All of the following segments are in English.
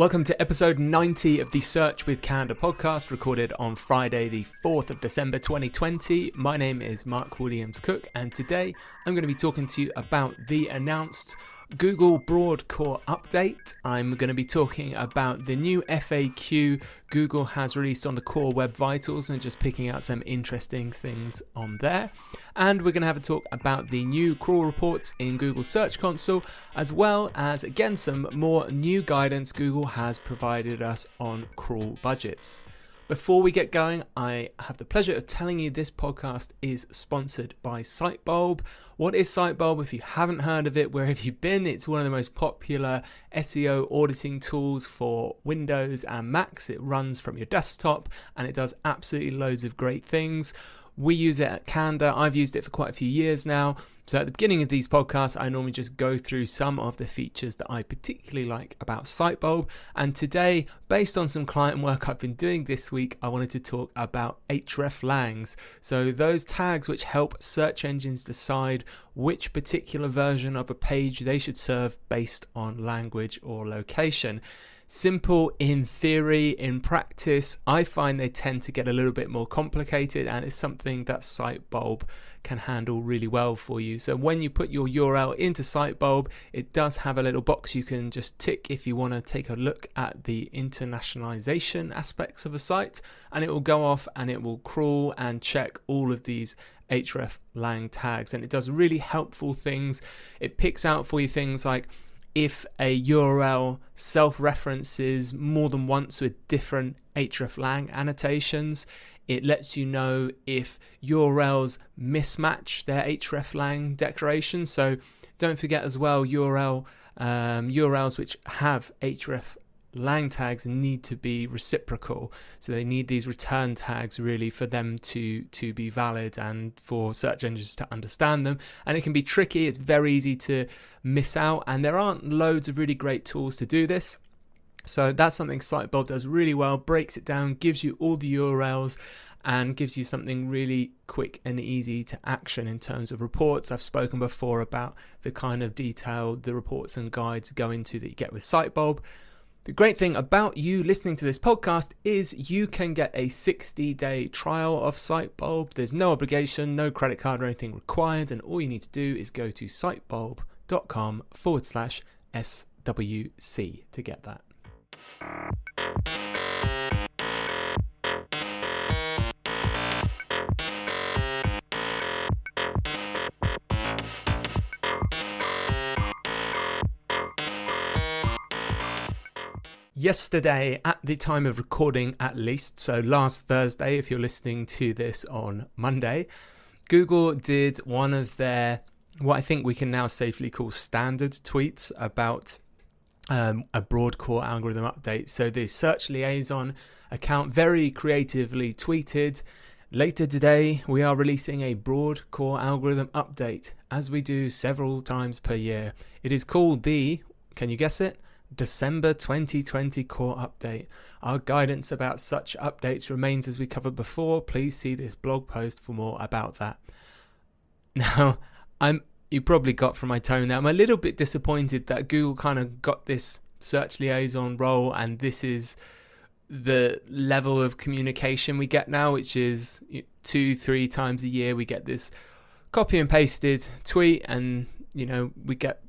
Welcome to episode 90 of the Search with Canada podcast, recorded on Friday, the 4th of December 2020. My name is Mark Williams-Cook, and today I'm going to be talking to you about the announced Google Broad Core update. I'm going to be talking about the new FAQ Google has released on the Core Web Vitals and just picking out some interesting things on there. And we're going to have a talk about the new crawl reports in Google Search Console, as well as, again, some more new guidance Google has provided us on crawl budgets. Before we get going, I have the pleasure of telling you this podcast is sponsored by Sitebulb. What is Sitebulb? If you haven't heard of it, where have you been? It's one of the most popular SEO auditing tools for Windows and Macs. It runs from your desktop and it does absolutely loads of great things. We use it at Canada. I've used it for quite a few years now. So at the beginning of these podcasts, I normally just go through some of the features that I particularly like about Sitebulb. And today, based on some client work I've been doing this week, I wanted to talk about hreflangs. So those tags which help search engines decide which particular version of a page they should serve based on language or location. Simple in theory, in practice, I find they tend to get a little bit more complicated, and it's something that Sitebulb can handle really well for you. So when you put your URL into Sitebulb, it does have a little box you can just tick if you want to take a look at the internationalization aspects of a site, and it will go off and it will crawl and check all of these hreflang tags, and it does really helpful things. It picks out for you things like if a URL self-references more than once with different hreflang annotations. It lets you know if URLs mismatch their hreflang declaration. So don't forget as well, URLs which have hreflang tags need to be reciprocal. So they need these return tags really for them to be valid and for search engines to understand them. And it can be tricky. It's very easy to miss out, and there aren't loads of really great tools to do this. So that's something Sitebulb does really well, breaks it down, gives you all the URLs, and gives you something really quick and easy to action in terms of reports. I've spoken before about the kind of detail the reports and guides go into that you get with Sitebulb. The great thing about you listening to this podcast is you can get a 60-day trial of Sitebulb. There's no obligation, no credit card or anything required, and all you need to do is go to sitebulb.com/SWC to get that. Yesterday, at the time of recording at least, so last Thursday if you're listening to this on Monday, Google did one of their, what I think we can now safely call standard tweets about a broad core algorithm update. So the Search Liaison account very creatively tweeted, "Later today, we are releasing a broad core algorithm update, as we do several times per year. It is called the," can you guess it? "December 2020 Core Update. Our guidance about such updates remains as we covered before. Please see this blog post for more about that." Now, you probably got from my tone there, I'm a little bit disappointed that Google kind of got this Search Liaison role, and this is the level of communication we get now, which is 2-3 times a year we get this copy and pasted tweet, and we get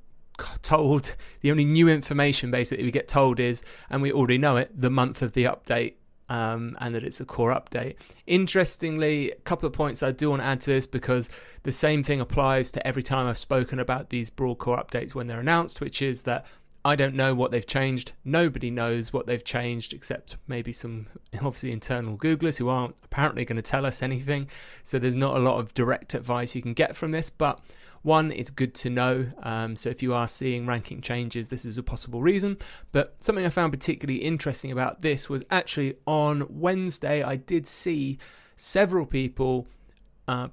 told the only new information basically we get told is, and we already know it, the month of the update, and that it's a core update. Interestingly, a couple of points I do want to add to this, because the same thing applies to every time I've spoken about these broad core updates when they're announced, which is that I don't know what they've changed. Nobody knows what they've changed except maybe some obviously internal Googlers who aren't apparently going to tell us anything. So there's not a lot of direct advice you can get from this, but one, it's good to know. So if you are seeing ranking changes, this is a possible reason. But something I found particularly interesting about this was actually on Wednesday, I did see several people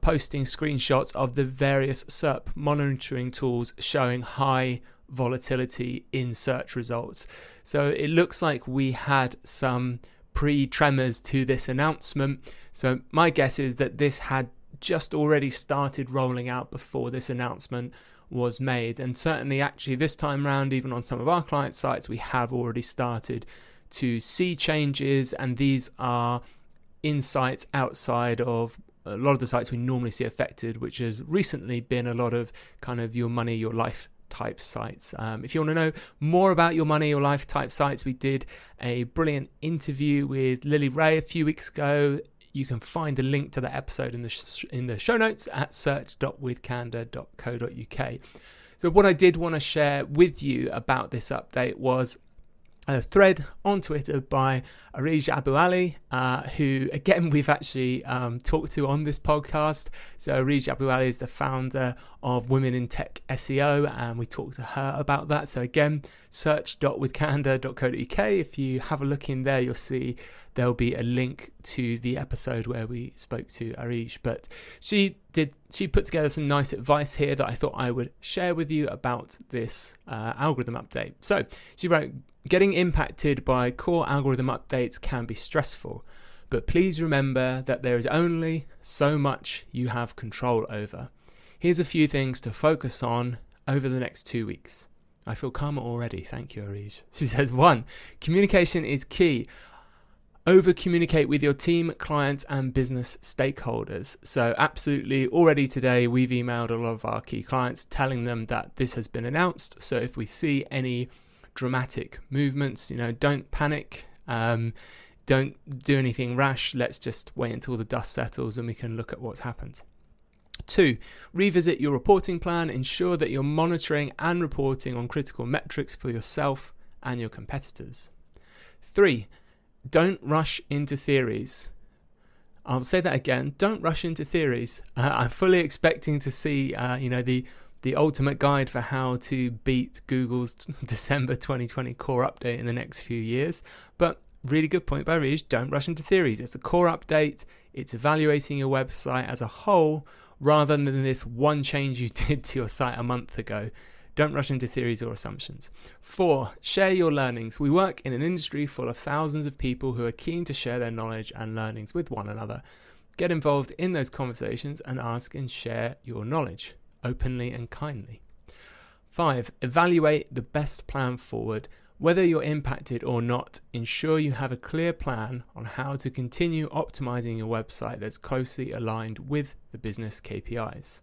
posting screenshots of the various SERP monitoring tools showing high volatility in search results. So it looks like we had some pre-tremors to this announcement. So my guess is that this had just already started rolling out before this announcement was made. And certainly actually this time around, even on some of our client sites, we have already started to see changes, and these are insights outside of a lot of the sites we normally see affected, which has recently been a lot of kind of your money, your life type sites. If you want to know more about your money, your life type sites, we did a brilliant interview with Lily Ray a few weeks ago. You can find a link to that episode in the show notes at search.withcandour.co.uk. So what I did want to share with you about this update was a thread on Twitter by Arij Abu Ali, who again we've actually talked to on this podcast. So Arij Abu Ali is the founder of Women in Tech SEO, and we talked to her about that. So again, search.withcandour.co.uk. If you have a look in there, you'll see there'll be a link to the episode where we spoke to Arij. But she put together some nice advice here that I thought I would share with you about this algorithm update. So she wrote, getting impacted by core algorithm updates can be stressful, but please remember that there is only so much you have control over. Here's a few things to focus on over the next 2 weeks. I feel calmer already. Thank you, Arij. She says, 1, communication is key. Over communicate with your team, clients, and business stakeholders. So absolutely, already today we've emailed a lot of our key clients telling them that this has been announced. So if we see any dramatic movements, don't panic, don't do anything rash. Let's just wait until the dust settles and we can look at what's happened. 2, revisit your reporting plan. Ensure that you're monitoring and reporting on critical metrics for yourself and your competitors. 3, don't rush into theories. I'll say that again. Don't rush into theories. I'm fully expecting to see, the ultimate guide for how to beat Google's December 2020 core update in the next few years. But really good point by Rij. Don't rush into theories. It's a core update. It's evaluating your website as a whole rather than this one change you did to your site a month ago. Don't rush into theories or assumptions. 4, share your learnings. We work in an industry full of thousands of people who are keen to share their knowledge and learnings with one another. Get involved in those conversations and ask and share your knowledge openly and kindly. 5, evaluate the best plan forward. Whether you're impacted or not, ensure you have a clear plan on how to continue optimizing your website that's closely aligned with the business KPIs.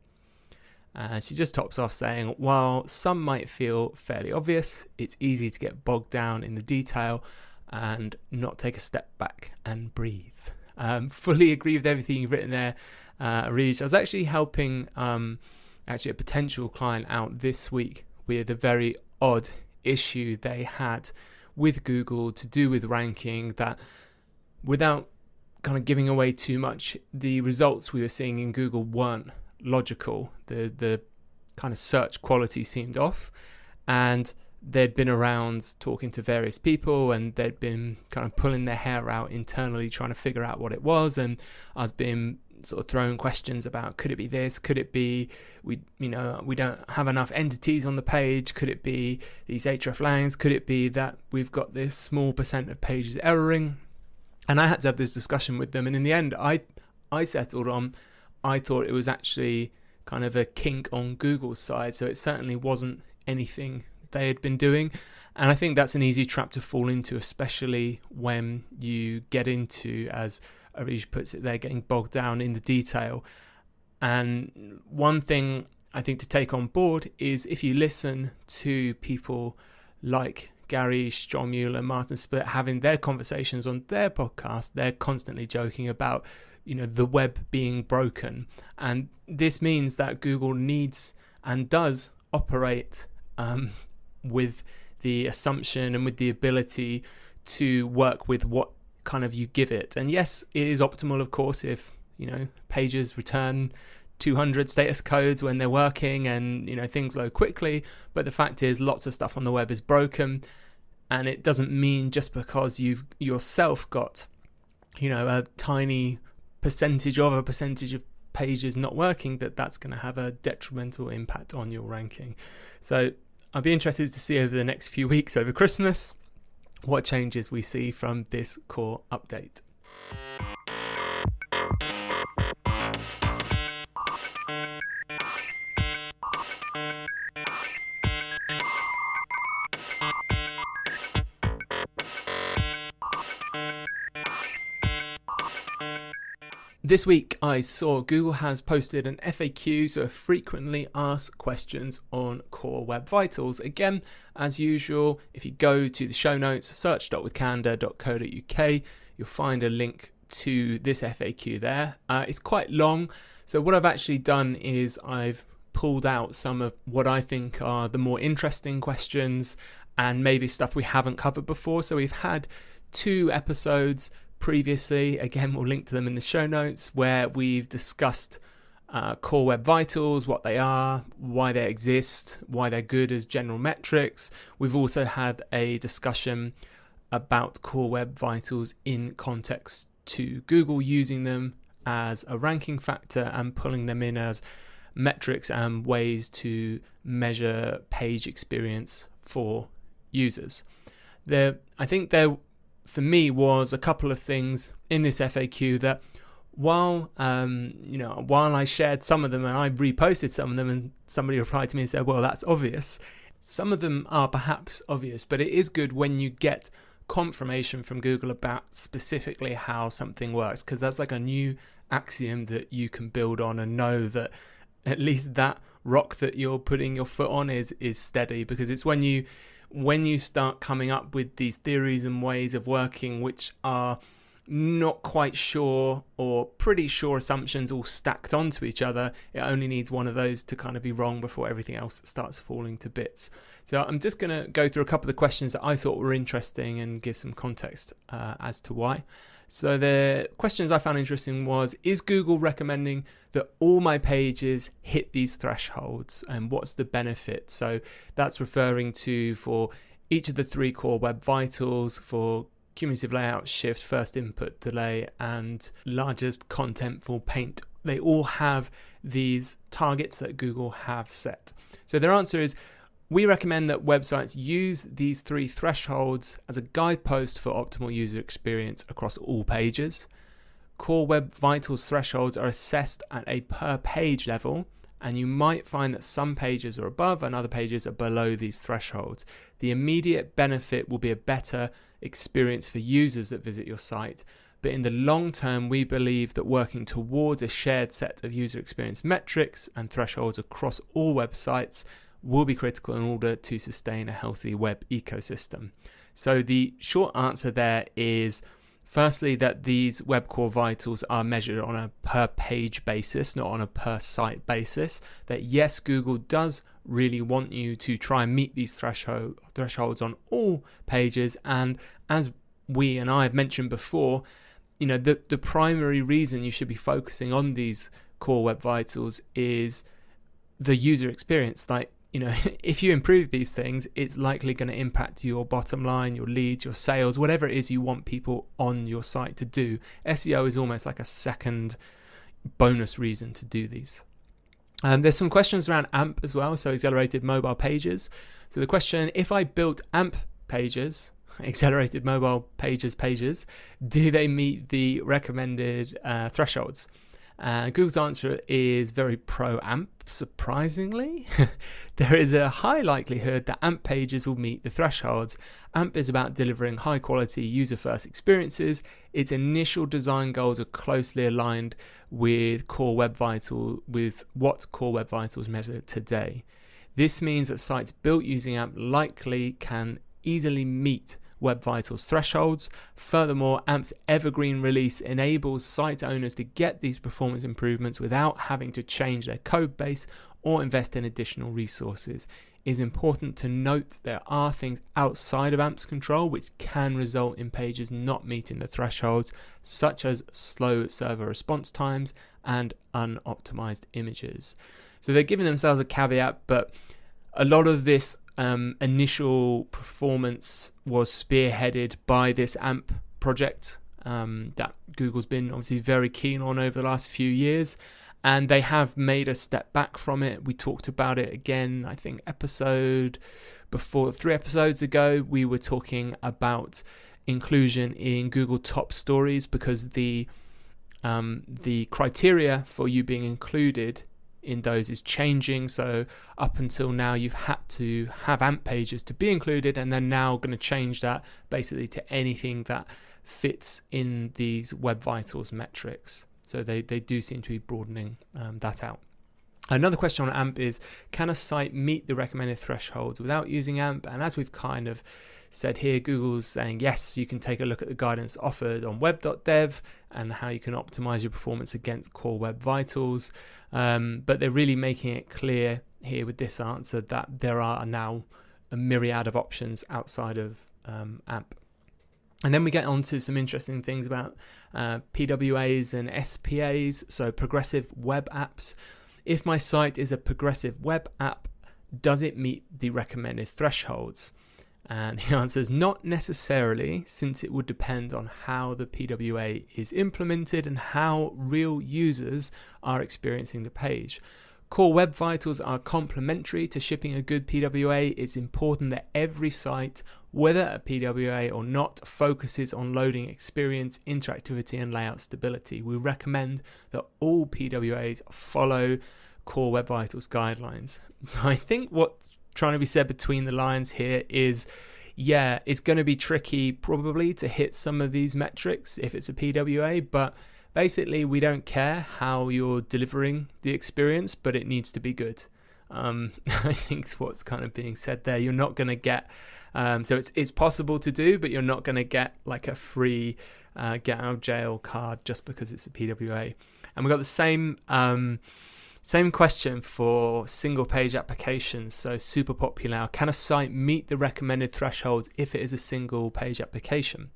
She just tops off saying, while some might feel fairly obvious, it's easy to get bogged down in the detail and not take a step back and breathe. Fully agree with everything you've written there, Arij. I was actually helping a potential client out this week with a very odd issue they had with Google to do with ranking that, without kind of giving away too much, the results we were seeing in Google weren't logical. The kind of search quality seemed off, and they'd been around talking to various people and they'd been kind of pulling their hair out internally trying to figure out what it was. And I was being sort of throwing questions about, could it be this, could it be we don't have enough entities on the page, could it be these hreflangs, could it be that we've got this small percent of pages erroring? And I had to have this discussion with them, and in the end I settled on, I thought it was actually kind of a kink on Google's side, so it certainly wasn't anything they had been doing. And I think that's an easy trap to fall into, especially when you get into, as Arij puts it there, getting bogged down in the detail. And one thing I think to take on board is, if you listen to people like Gary, John Mueller, Martin Split having their conversations on their podcast, they're constantly joking about the web being broken. And this means that Google needs and does operate with the assumption and with the ability to work with what kind of you give it. And yes, it is optimal, of course, if pages return 200 status codes when they're working and things load quickly. But the fact is, lots of stuff on the web is broken, and it doesn't mean just because you've yourself got a tiny percentage of pages not working, that's going to have a detrimental impact on your ranking. So I'd be interested to see over the next few weeks over Christmas what changes we see from this core update. This week I saw Google has posted an FAQ, so frequently asked questions on Core Web Vitals. Again, as usual, if you go to the show notes, search.withcandour.co.uk, you'll find a link to this FAQ there. It's quite long, so what I've actually done is I've pulled out some of what I think are the more interesting questions and maybe stuff we haven't covered before. So we've had 2 episodes previously, again we'll link to them in the show notes, where we've discussed Core Web Vitals, what they are, why they exist, why they're good as general metrics. We've also had a discussion about Core Web Vitals in context to Google using them as a ranking factor and pulling them in as metrics and ways to measure page experience for users. I think there for me was a couple of things in this FAQ that while I shared some of them and I reposted some of them and somebody replied to me and said, well, that's obvious. Some of them are perhaps obvious, but it is good when you get confirmation from Google about specifically how something works, because that's like a new axiom that you can build on and know that at least that rock that you're putting your foot on is steady, because it's when you start coming up with these theories and ways of working which are not quite sure or pretty sure assumptions all stacked onto each other, it only needs one of those to kind of be wrong before everything else starts falling to bits. So I'm just going to go through a couple of the questions that I thought were interesting and give some context as to why. So the questions I found interesting was, is Google recommending that all my pages hit these thresholds, and what's the benefit? So that's referring to, for each of the 3 Core Web Vitals, for cumulative layout shift, first input delay, and largest contentful paint, they all have these targets that Google have set. So their answer is, we recommend that websites use these 3 thresholds as a guidepost for optimal user experience across all pages. Core Web Vitals thresholds are assessed at a per page level, and you might find that some pages are above and other pages are below these thresholds. The immediate benefit will be a better experience for users that visit your site, but in the long term, we believe that working towards a shared set of user experience metrics and thresholds across all websites will be critical in order to sustain a healthy web ecosystem. So the short answer there is, firstly, that these Web Core Vitals are measured on a per page basis, not on a per site basis. That yes, Google does really want you to try and meet these thresholds on all pages, and as we and I have mentioned before, the primary reason you should be focusing on these Core Web Vitals is the user experience. If you improve these things, it's likely going to impact your bottom line, your leads, your sales, whatever it is you want people on your site to do. SEO is almost like a second bonus reason to do these. There's some questions around AMP as well, so accelerated mobile pages. So the question, if I built AMP pages, accelerated mobile pages, do they meet the recommended thresholds? Google's answer is very pro-AMP, surprisingly. There is a high likelihood that AMP pages will meet the thresholds. AMP is about delivering high-quality, user-first experiences. Its initial design goals are closely aligned with what Core Web Vitals measure today. This means that sites built using AMP likely can easily meet Web Vitals thresholds. Furthermore, AMP's evergreen release enables site owners to get these performance improvements without having to change their code base or invest in additional resources. It is important to note there are things outside of AMP's control which can result in pages not meeting the thresholds, such as slow server response times and unoptimized images. So they're giving themselves a caveat, but a lot of this initial performance was spearheaded by this AMP project that Google's been obviously very keen on over the last few years, and they have made a step back from it. We talked about it again, I think 3 episodes ago, we were talking about inclusion in Google top stories, because the criteria for you being included in those is changing. So up until now, you've had to have AMP pages to be included, and they're now going to change that basically to anything that fits in these Web Vitals metrics. So they do seem to be broadening that out. Another question on AMP is, can a site meet the recommended thresholds without using AMP? And as we've kind of said here, Google's saying, yes, you can take a look at the guidance offered on web.dev and how you can optimize your performance against Core Web Vitals. But they're really making it clear here with this answer that there are now a myriad of options outside of AMP. And then we get on to some interesting things about PWAs and SPAs, so progressive web apps. If my site is a progressive web app, does it meet the recommended thresholds? And the answer is not necessarily, since it would depend on how the PWA is implemented and how real users are experiencing the page. Core Web Vitals are complementary to shipping a good PWA. It's important that every site, whether a PWA or not, focuses on loading experience, interactivity, and layout stability. We recommend that all PWAs follow Core Web Vitals guidelines. So I think what's trying to be said between the lines here is, yeah, it's going to be tricky probably to hit some of these metrics if it's a PWA, but basically we don't care how you're delivering the experience, but it needs to be good. I think is what's kind of being said there. You're not going to get, so it's possible to do, but you're not going to get like a free get out of jail card just because it's a PWA. And we've got the same question for single page applications, so super popular. Can a site meet the recommended thresholds if it is a single page application?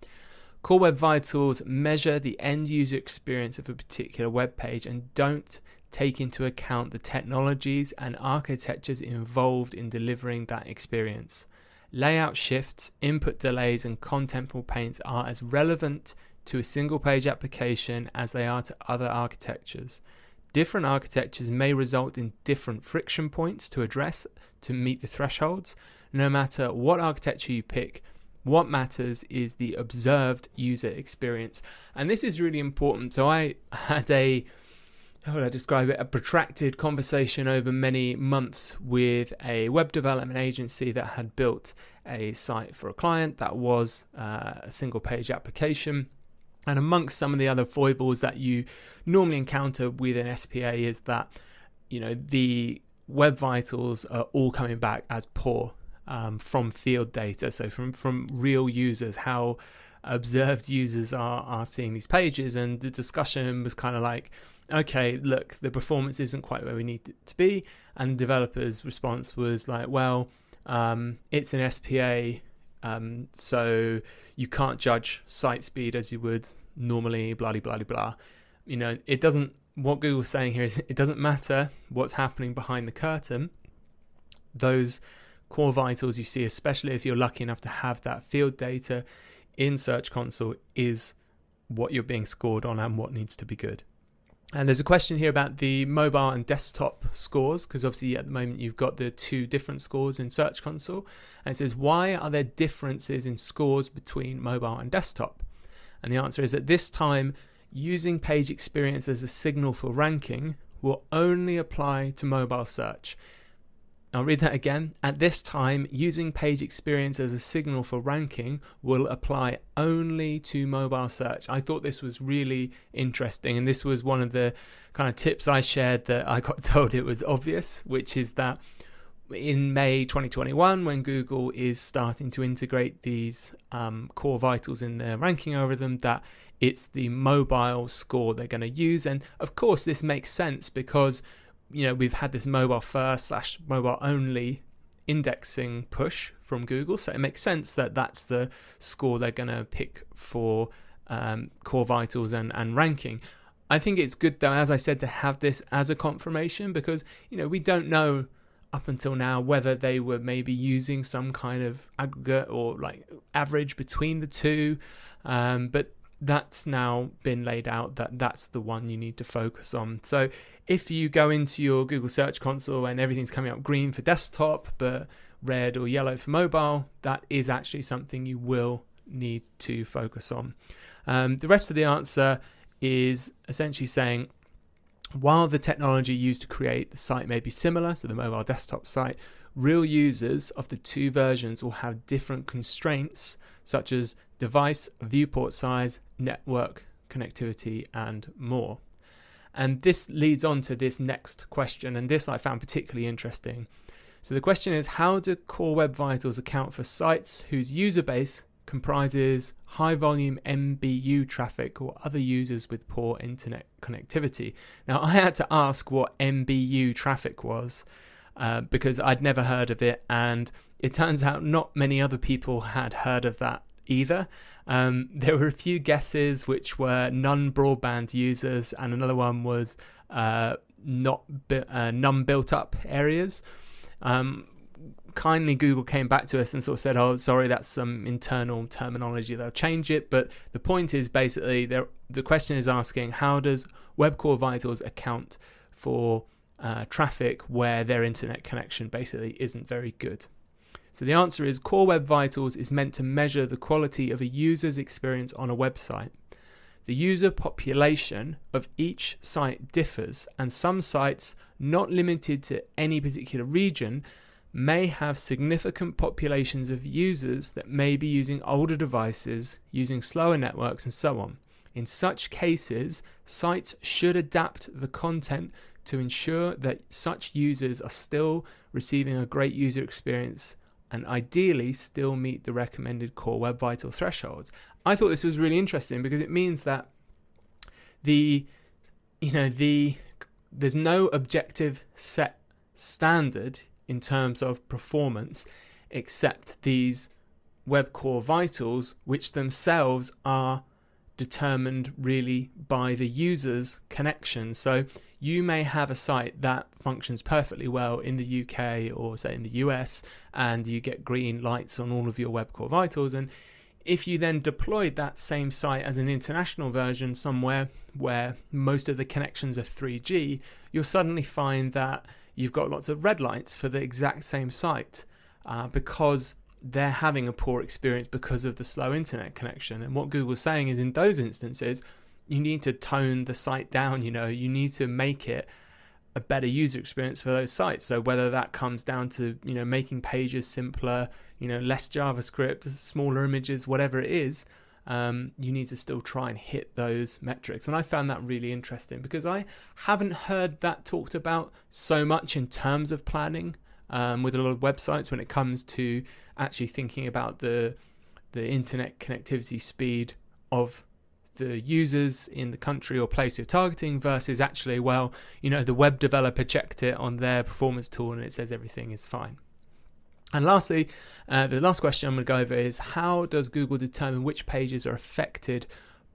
Core Web Vitals measure the end user experience of a particular web page and don't take into account the technologies and architectures involved in delivering that experience. Layout shifts, input delays, and contentful paints are as relevant to a single page application as they are to other architectures. Different architectures may result in different friction points to address to meet the thresholds. No matter what architecture you pick, what matters is the observed user experience. And this is really important. So I had how would I describe it? A protracted conversation over many months with a web development agency that had built a site for a client that was a single page application. And amongst some of the other foibles that you normally encounter with an SPA is that, the web vitals are all coming back as poor from field data. So from real users, how observed users are seeing these pages. And the discussion was kind of like, okay, look, the performance isn't quite where we need it to be. And the developer's response was like, well, it's an SPA, so you can't judge site speed as you would normally, blah, blah, blah, blah. It doesn't, what Google's saying here is it doesn't matter what's happening behind the curtain. Those core vitals you see, especially if you're lucky enough to have that field data in Search Console, is what you're being scored on and what needs to be good. And there's a question here about the mobile and desktop scores, because obviously at the moment you've got the two different scores in Search Console. And it says, why are there differences in scores between mobile and desktop? And the answer is, at this time, using page experience as a signal for ranking will only apply to mobile search. I'll read that again. At this time, using page experience as a signal for ranking will apply only to mobile search. I thought this was really interesting, and this was one of the kind of tips I shared that I got told it was obvious, which is that in May 2021, when Google is starting to integrate these core vitals in their ranking algorithm, that it's the mobile score they're going to use. And of course, this makes sense because we've had this mobile first / mobile only indexing push from Google. So it makes sense that that's the score they're going to pick for core vitals and ranking. I think it's good though, as I said, to have this as a confirmation because, we don't know up until now whether they were maybe using some kind of aggregate or like average between the two. But that's now been laid out that that's the one you need to focus on. So if you go into your Google Search Console and everything's coming up green for desktop but red or yellow for mobile, that is actually something you will need to focus on. The rest of the answer is essentially saying, while the technology used to create the site may be similar, so the mobile desktop site, real users of the two versions will have different constraints such as device, viewport size, network connectivity, and more. And this leads on to this next question, and this I found particularly interesting. So the question is, how do Core Web Vitals account for sites whose user base comprises high volume MBU traffic or other users with poor internet connectivity? Now, I had to ask what MBU traffic was because I'd never heard of it, and it turns out not many other people had heard of that either. There were a few guesses, which were non-broadband users, and another one was non-built up areas. Kindly Google came back to us and sort of said, oh, sorry, that's some internal terminology, they'll change it. But the point is basically the question is asking, how does Web Core Vitals account for traffic where their internet connection basically isn't very good? So the answer is, Core Web Vitals is meant to measure the quality of a user's experience on a website. The user population of each site differs, and some sites, not limited to any particular region, may have significant populations of users that may be using older devices, using slower networks, and so on. In such cases, sites should adapt the content to ensure that such users are still receiving a great user experience and ideally still meet the recommended Core Web Vital thresholds. I thought this was really interesting because it means that there's no objective set standard in terms of performance except these Web Core Vitals, which themselves are determined really by the user's connection. So you may have a site that functions perfectly well in the UK or say in the US, and you get green lights on all of your Web Core Vitals, and if you then deployed that same site as an international version somewhere where most of the connections are 3G, you'll suddenly find that you've got lots of red lights for the exact same site because they're having a poor experience because of the slow internet connection. And what Google's saying is, in those instances, you need to tone the site down, you need to make it a better user experience for those sites. So whether that comes down to, making pages simpler, less JavaScript, smaller images, whatever it is, you need to still try and hit those metrics. And I found that really interesting because I haven't heard that talked about so much in terms of planning with a lot of websites when it comes to actually thinking about the internet connectivity speed of the users in the country or place you're targeting versus actually, the web developer checked it on their performance tool and it says everything is fine. And lastly, the last question I'm going to go over is, how does Google determine which pages are affected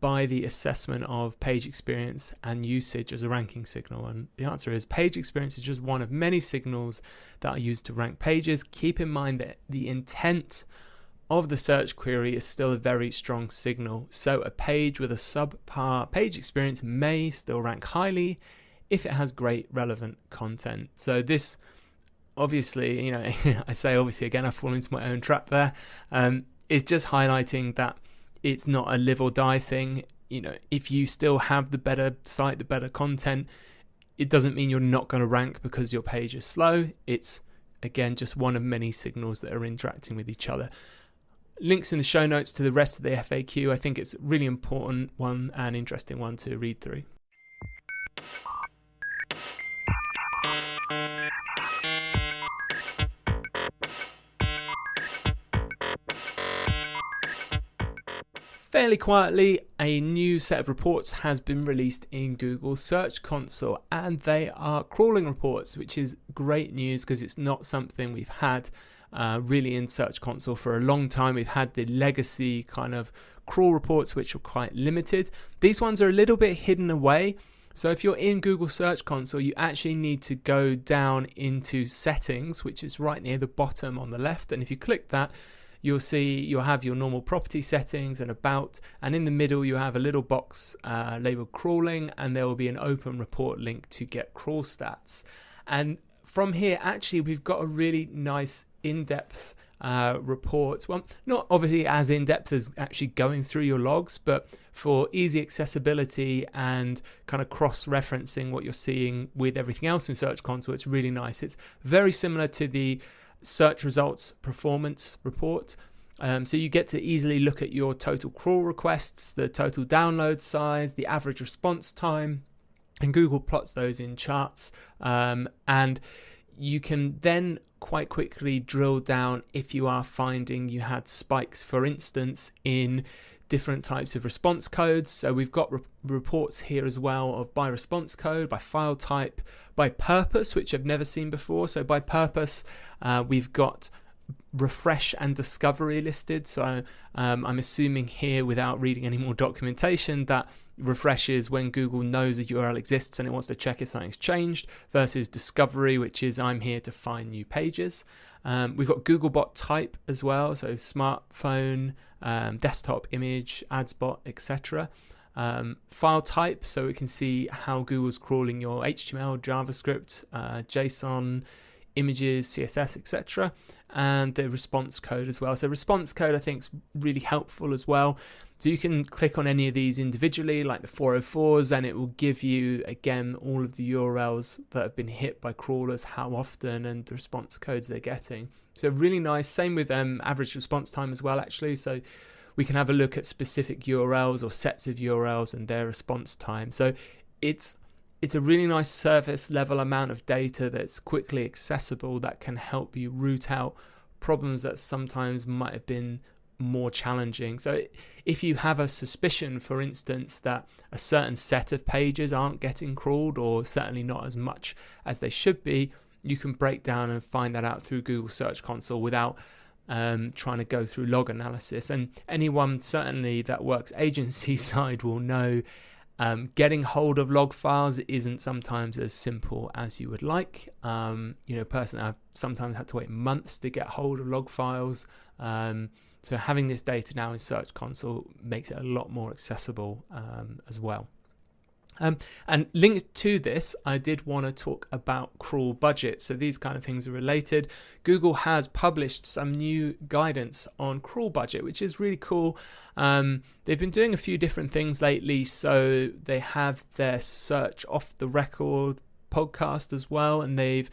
by the assessment of page experience and usage as a ranking signal? And the answer is, page experience is just one of many signals that are used to rank pages. Keep in mind that the intent of the search query is still a very strong signal. So a page with a subpar page experience may still rank highly if it has great relevant content. So this obviously, I say obviously again, I fall into my own trap there. It's just highlighting that it's not a live or die thing. If you still have the better site, the better content, it doesn't mean you're not going to rank because your page is slow. It's again just one of many signals that are interacting with each other. Links in the show notes to the rest of the FAQ. I think it's a really important one and interesting one to read through. Fairly quietly, a new set of reports has been released in Google Search Console, and they are crawling reports, which is great news because it's not something we've had really in Search Console for a long time. We've had the legacy kind of crawl reports, which are quite limited. These ones are a little bit hidden away. So if you're in Google Search Console, you actually need to go down into settings, which is right near the bottom on the left. And if you click that, you'll see you'll have your normal property settings and about, and in the middle you have a little box labeled crawling, and there will be an open report link to get crawl stats. And from here, actually, we've got a really nice in-depth report. Well, not obviously as in-depth as actually going through your logs, but for easy accessibility and kind of cross-referencing what you're seeing with everything else in Search Console, it's really nice. It's very similar to the search results performance report. So you get to easily look at your total crawl requests, the total download size, the average response time, and Google plots those in charts, and you can then quite quickly drill down if you are finding you had spikes, for instance, in different types of response codes. So we've got reports here as well of by response code, by file type, by purpose, which I've never seen before. So by purpose, we've got refresh and discovery listed. So I'm assuming here, without reading any more documentation, that refresh is when Google knows a URL exists and it wants to check if something's changed, versus discovery, which is I'm here to find new pages. We've got Googlebot type as well, so smartphone, desktop image, adsbot, etc. File type, so we can see how Google's crawling your HTML, JavaScript, JSON, images, CSS, etc. And the response code as well. So response code I think is really helpful as well. So you can click on any of these individually, like the 404s, and it will give you again all of the URLs that have been hit by crawlers, how often, and the response codes they're getting. So really nice. Same with average response time as well, actually. So we can have a look at specific URLs or sets of URLs and their response time. So it's a really nice surface level amount of data that's quickly accessible, that can help you root out problems that sometimes might have been more challenging. So if you have a suspicion, for instance, that a certain set of pages aren't getting crawled, or certainly not as much as they should be, you can break down and find that out through Google Search Console without trying to go through log analysis. And anyone certainly that works agency side will know getting hold of log files isn't sometimes as simple as you would like. Personally, I've sometimes had to wait months to get hold of log files. So having this data now in Search Console makes it a lot more accessible as well. And linked to this, I did want to talk about crawl budget. So these kind of things are related. Google has published some new guidance on crawl budget, which is really cool. They've been doing a few different things lately. So they have their Search Off the Record podcast as well, and they've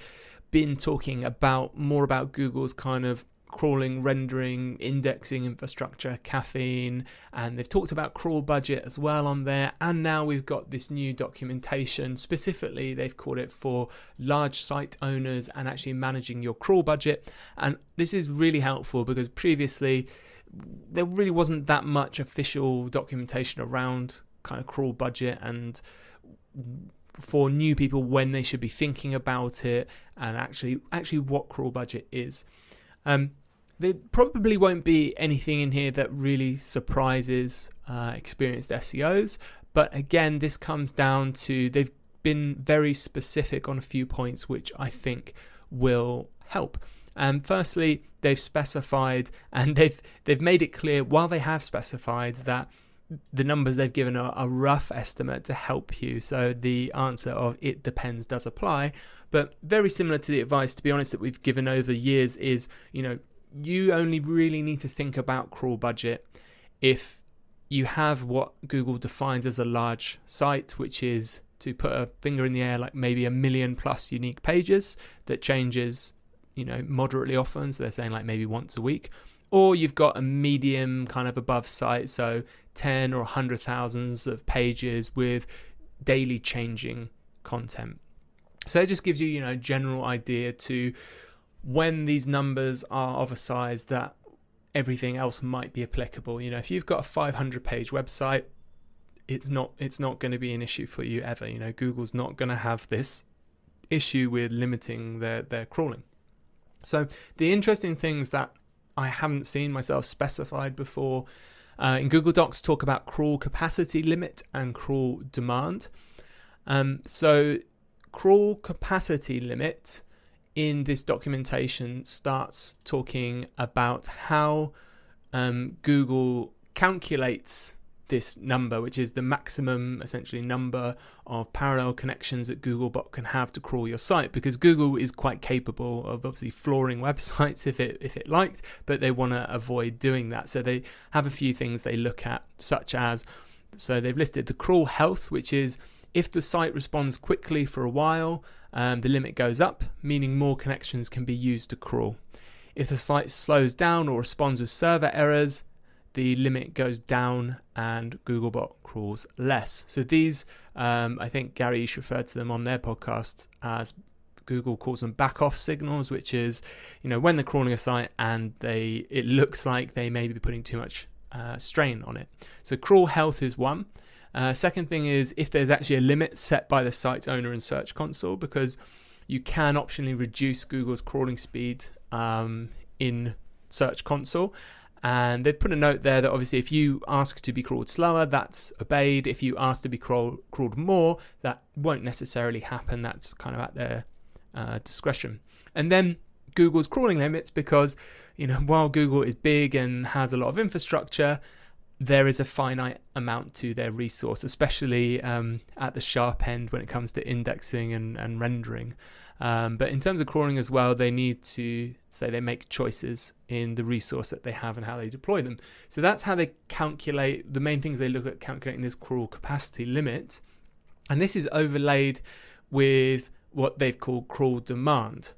been talking more about Google's kind of crawling, rendering, indexing infrastructure, caffeine, and they've talked about crawl budget as well on there. And now we've got this new documentation, specifically they've called it for large site owners and actually managing your crawl budget. And this is really helpful because previously there really wasn't that much official documentation around kind of crawl budget, and for new people when they should be thinking about it, and actually what crawl budget is. There probably won't be anything in here that really surprises experienced SEOs, but again, this comes down to they've been very specific on a few points which I think will help. Firstly, they've specified, and they've made it clear while they have specified that the numbers they've given are a rough estimate to help you. So the answer of it depends does apply, but very similar to the advice, to be honest, that we've given over the years is, you only really need to think about crawl budget if you have what Google defines as a large site, which is, to put a finger in the air, like maybe 1 million plus unique pages that changes, moderately often. So they're saying like maybe once a week. Or you've got a medium kind of above site, so 10 or 100,000 of pages with daily changing content. So it just gives you, a general idea to when these numbers are of a size that everything else might be applicable. If you've got a 500 page website, it's not going to be an issue for you ever. Google's not going to have this issue with limiting their crawling. So the interesting things that I haven't seen myself specified before in Google Docs talk about crawl capacity limit and crawl demand. So crawl capacity limit in this documentation starts talking about how Google calculates this number, which is the maximum essentially number of parallel connections that Googlebot can have to crawl your site, because Google is quite capable of obviously flooring websites if it liked, but they want to avoid doing that. So they have a few things they look at, such as, so they've listed the crawl health, which is if the site responds quickly for a while, the limit goes up, meaning more connections can be used to crawl. If the site slows down or responds with server errors, the limit goes down and Googlebot crawls less. So these, I think Gary Eash referred to them on their podcast as, Google calls them back off signals, which is, when they're crawling a site and it looks like they may be putting too much strain on it. So crawl health is one. Second thing is if there's actually a limit set by the site's owner in Search Console, because you can optionally reduce Google's crawling speed in Search Console. And they've put a note there that obviously if you ask to be crawled slower, that's obeyed. If you ask to be crawled more, that won't necessarily happen. That's kind of at their discretion. And then Google's crawling limits, because while Google is big and has a lot of infrastructure, there is a finite amount to their resource, especially at the sharp end when it comes to indexing and rendering. But in terms of crawling as well, they need to they make choices in the resource that they have and how they deploy them. So that's how they calculate, the main things they look at calculating this crawl capacity limit. And this is overlaid with what they've called crawl demand.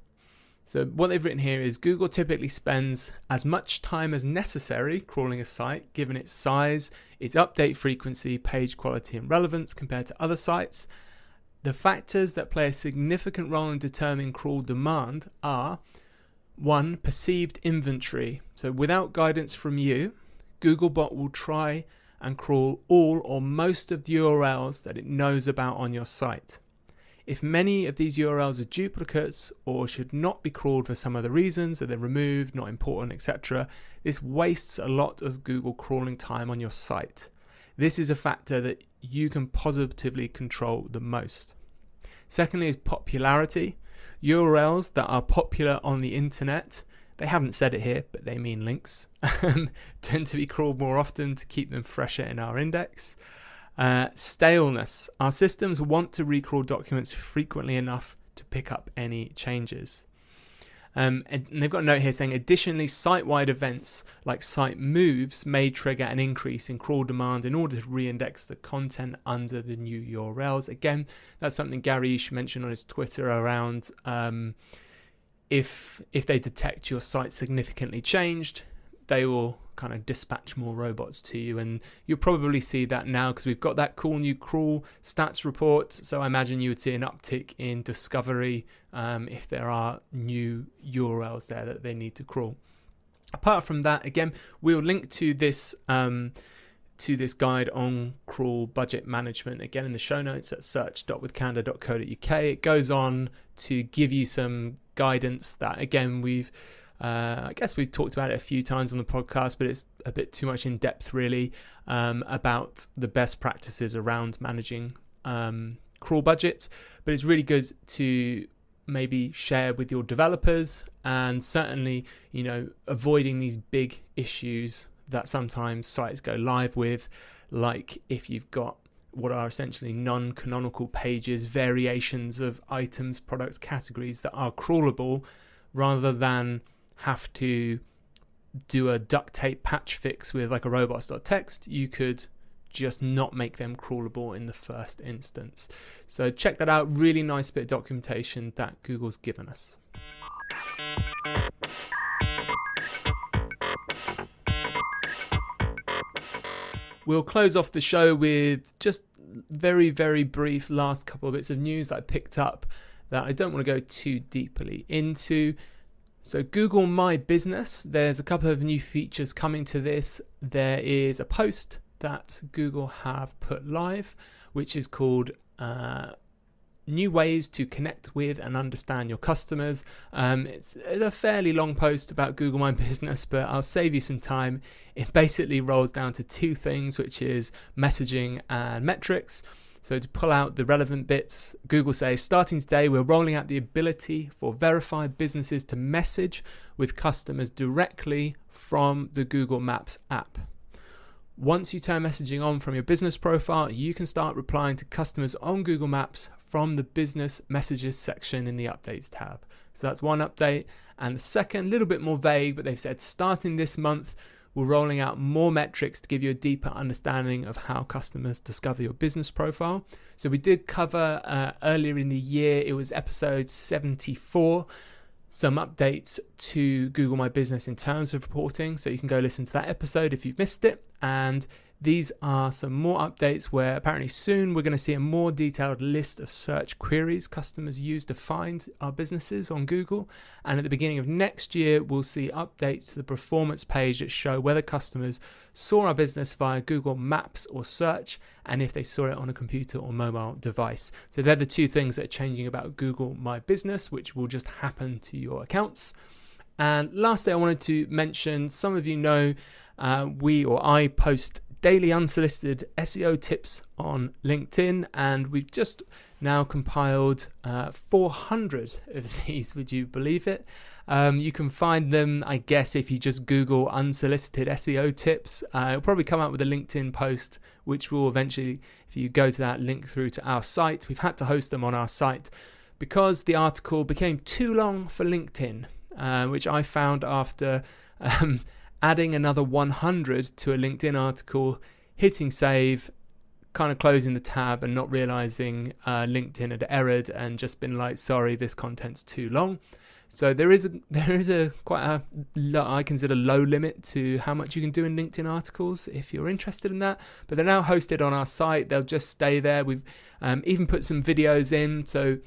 So what they've written here is Google typically spends as much time as necessary crawling a site, given its size, its update frequency, page quality and relevance compared to other sites. The factors that play a significant role in determining crawl demand are: 1. Perceived inventory. So without guidance from you, Googlebot will try and crawl all or most of the URLs that it knows about on your site. If many of these URLs are duplicates or should not be crawled for some other reasons, so they're removed, not important, etc., this wastes a lot of Google crawling time on your site. This is a factor that you can positively control the most. Secondly is popularity. URLs that are popular on the internet, they haven't said it here, but they mean links, tend to be crawled more often to keep them fresher in our index. Staleness. Our systems want to recrawl documents frequently enough to pick up any changes. And they've got a note here saying, additionally, site-wide events like site moves may trigger an increase in crawl demand in order to re-index the content under the new URLs. Again, that's something Gary Eash mentioned on his Twitter around if they detect your site significantly changed, they will kind of dispatch more robots to you, and you'll probably see that now because we've got that cool new crawl stats report. So I imagine you would see an uptick in discovery if there are new URLs there that they need to crawl. Apart from that, again, we'll link to this guide on crawl budget management again in the show notes at search.withcanada.co.uk. It goes on to give you some guidance that, again, I guess we've talked about it a few times on the podcast, but it's a bit too much in depth really, about the best practices around managing crawl budgets. But it's really good to maybe share with your developers, and certainly, avoiding these big issues that sometimes sites go live with, like if you've got what are essentially non-canonical pages, variations of items, products, categories that are crawlable, rather than have to do a duct tape patch fix with like a robots.txt, you could just not make them crawlable in the first instance. So check that out. Really nice bit of documentation that Google's given us. We'll close off the show with just very, very brief last couple of bits of news that I picked up that I don't want to go too deeply into. So Google My Business, there's a couple of new features coming to this. There is a post that Google have put live, which is called New Ways to Connect with and Understand Your Customers. It's a fairly long post about Google My Business, but I'll save you some time. It basically rolls down to two things, which is messaging and metrics. So to pull out the relevant bits, Google says, starting today, we're rolling out the ability for verified businesses to message with customers directly from the Google Maps app. Once you turn messaging on from your business profile, you can start replying to customers on Google Maps from the business messages section in the updates tab. So that's one update. And the second, a little bit more vague, but they've said starting this month, we're rolling out more metrics to give you a deeper understanding of how customers discover your business profile. So we did cover earlier in the year, it was episode 74. some updates to Google My Business in terms of reporting. So you can go listen to that episode if you've missed it. And these are some more updates where apparently soon we're going to see a more detailed list of search queries customers use to find our businesses on Google. And at the beginning of next year, we'll see updates to the performance page that show whether customers saw our business via Google Maps or search, and if they saw it on a computer or mobile device. So they're the two things that are changing about Google My Business, which will just happen to your accounts. And lastly, I wanted to mention, some of you know I post daily unsolicited SEO tips on LinkedIn, and we've just now compiled 400 of these. Would you believe it? You can find them, I guess, if you just Google unsolicited SEO tips. It'll probably come out with a LinkedIn post, which will eventually, if you go to that, link through to our site. We've had to host them on our site because the article became too long for LinkedIn, which I found after adding another 100 to a LinkedIn article, hitting save, kind of closing the tab and not realizing LinkedIn had errored and just been like, sorry, this content's too long. So there is a quite a I consider low limit to how much you can do in LinkedIn articles if you're interested in that. But they're now hosted on our site. They'll just stay there. We've even put some videos in. So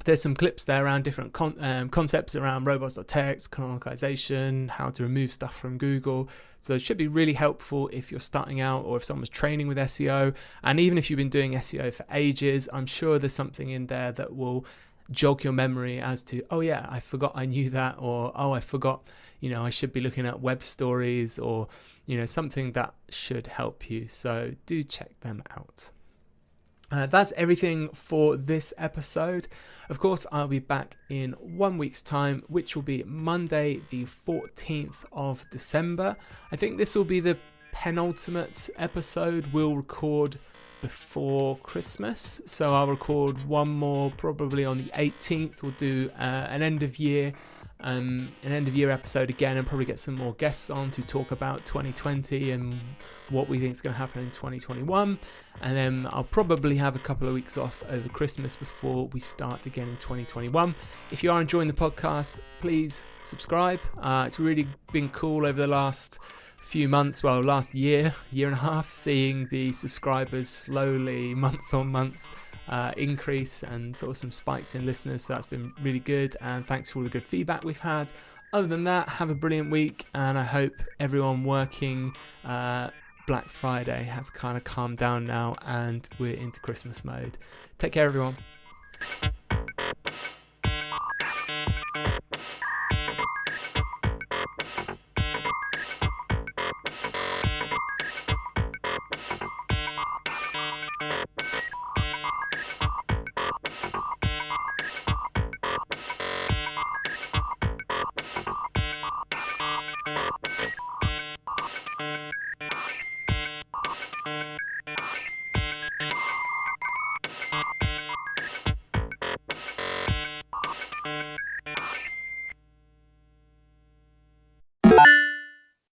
there's some clips there around different concepts around robots.txt, canonicalization, how to remove stuff from Google. So it should be really helpful if you're starting out or if someone's training with SEO. And even if you've been doing SEO for ages, I'm sure there's something in there that will jog your memory as to, oh yeah, I forgot I knew that, or oh, I forgot, I should be looking at web stories, or, something that should help you. So do check them out. That's everything for this episode. Of course, I'll be back in 1 week's time, which will be Monday, the 14th of December. I think this will be the penultimate episode we'll record before Christmas. So I'll record one more probably on the 18th. We'll do an end of year episode again, and probably get some more guests on to talk about 2020 and what we think is going to happen in 2021. And then I'll probably have a couple of weeks off over Christmas before we start again in 2021. If you are enjoying the podcast, please subscribe. It's really been cool over the last few months, last year and a half, seeing the subscribers slowly month on month increase, and sort of some spikes in listeners. So that's been really good, and thanks for all the good feedback we've had. Other than that, have a brilliant week, and I hope everyone working Black Friday has kind of calmed down now and we're into Christmas mode. Take care, everyone.